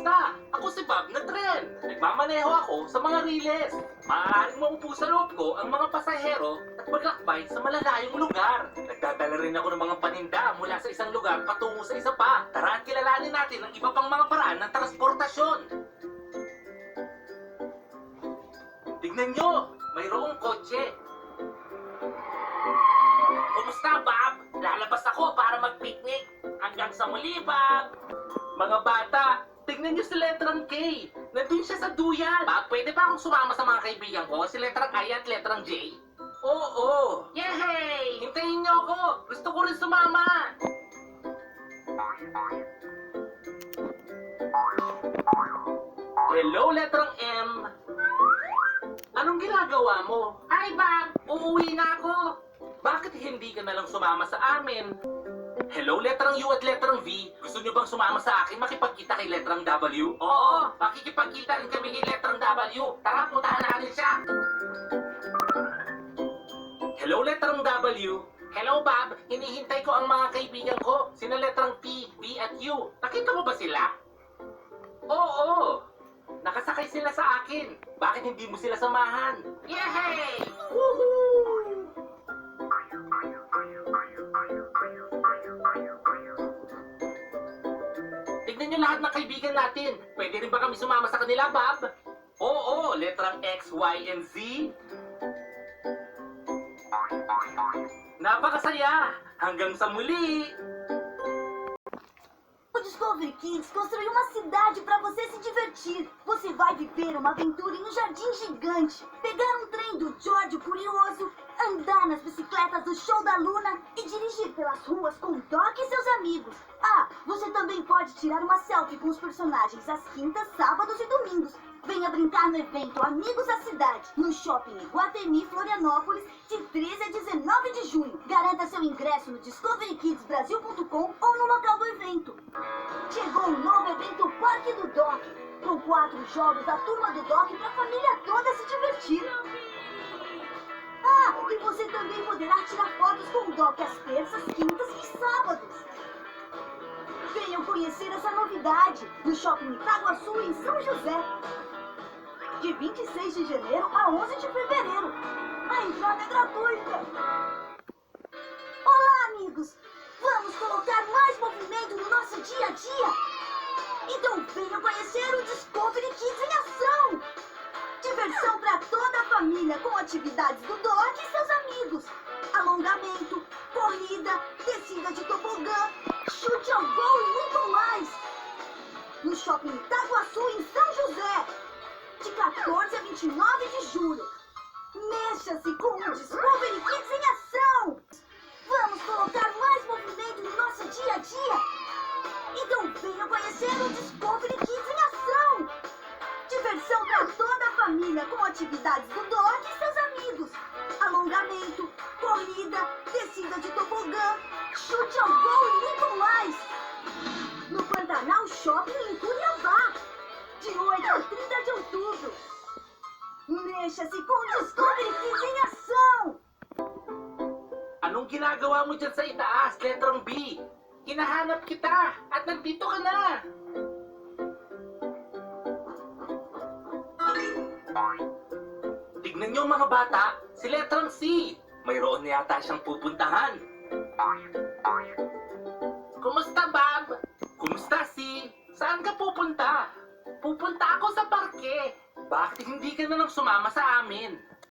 Kumusta? Ako si Bob na Tren. Nagmamaneho ako sa mga riles. Maaaring maupo sa loob ko ang mga pasahero at maglakbay sa malalayong lugar. Nagdadala rin ako ng mga paninda mula sa isang lugar patungo sa isa pa. Tara at kilalanin natin ang iba pang mga paraan ng transportasyon. Tignan nyo, mayroong kotse. Kumusta, Bob? Lalabas ako para mag-picnic. Hanggang sa muli, Bob. Mga bata, tignan nyo si letrang K. Nandun siya sa duyan. Bob, pwede ba akong sumama sa mga kaibigan ko? Si letrang I at letrang J? Oo. Yehey! Hintayin nyo ako. Gusto ko rin sumama. Hello, letrang M. Anong ginagawa mo? Hi, Bob! Uuwi na ako. Bakit hindi ka na lang sumama sa amin? Hello, letrang U at letrang V. Gusto nyo bang sumama sa akin makipagkita kay letrang W? Oo, makikipagkita rin kami kay letrang W. Tara, puntahan natin siya. Hello, letrang W. Hello, Bob. Hinihintay ko ang mga kaibigan ko. Sina letrang P, V at U. Nakita mo ba sila? Oo. Nakasakay sila sa akin. Bakit hindi mo sila samahan? Yehey! Woohoo! Tignan nyo lahat ng kaibigan natin. Pwede rin ba kami sumama sa kanila, Bob? Oo, letrang X, Y, and Z. Napakasaya! Hanggang sa muli! O Discovery Kids construiu uma cidade para você se divertir. Você vai viver uma aventura em um jardim gigante, pegar um trem do George o Curioso, andar nas bicicletas do Show da Luna e dirigir pelas ruas com Doc e seus amigos. Ah, você também pode tirar uma selfie com os personagens às quintas, sábados e domingos. Venha brincar no evento Amigos da Cidade, no Shopping Iguatemi, Florianópolis, de 13 a 19 de junho. Garanta seu ingresso no discoverykidsbrasil.com ou no local do evento. Chegou o novo evento Parque do Doc, com 4 jogos da Turma do Doc para a família toda se divertir. Ah, e você também poderá tirar fotos com o Doc às terças, quintas e sábados. Venham conhecer essa novidade no Shopping Itaguaçu, em São José. De 26 de janeiro a 11 de fevereiro. A entrada é gratuita. Olá, amigos! Vamos colocar mais movimento no nosso dia a dia? Então venham conhecer o Discovery Kids em ação! Diversão para toda a família com atividades do Doc e seus amigos. Alongamento, corrida, descida de tobogã, chute ao gol e muito mais. No Shopping Itaguaçu, em São José. De 14 a 29 de julho. Mexa-se com o Discovery Kids em ação! Vamos colocar mais movimento no nosso dia a dia? Então venham conhecer o Discovery Kids em ação! Diversão para toda a família com atividades do Doc e seus amigos. Alongamento, corrida, descida de tobogã, chute ao gol e muito mais. No Pantanal Shopping em Cuiabá. De 8 a 30 de outubro. Mexa-se com o Discovery Kids em ação! Anong ginagawa mo dyan sa itaas, letrang B? Hinahanap kita at nandito ka na. Tignan nyo mga bata, si letrang C. Mayroon na yata siyang pupuntahan. Kumusta, Bob? Kumusta, C? Saan ka pupunta? Pupunta ako sa parke. Bakit hindi ka na lang sumama sa amin?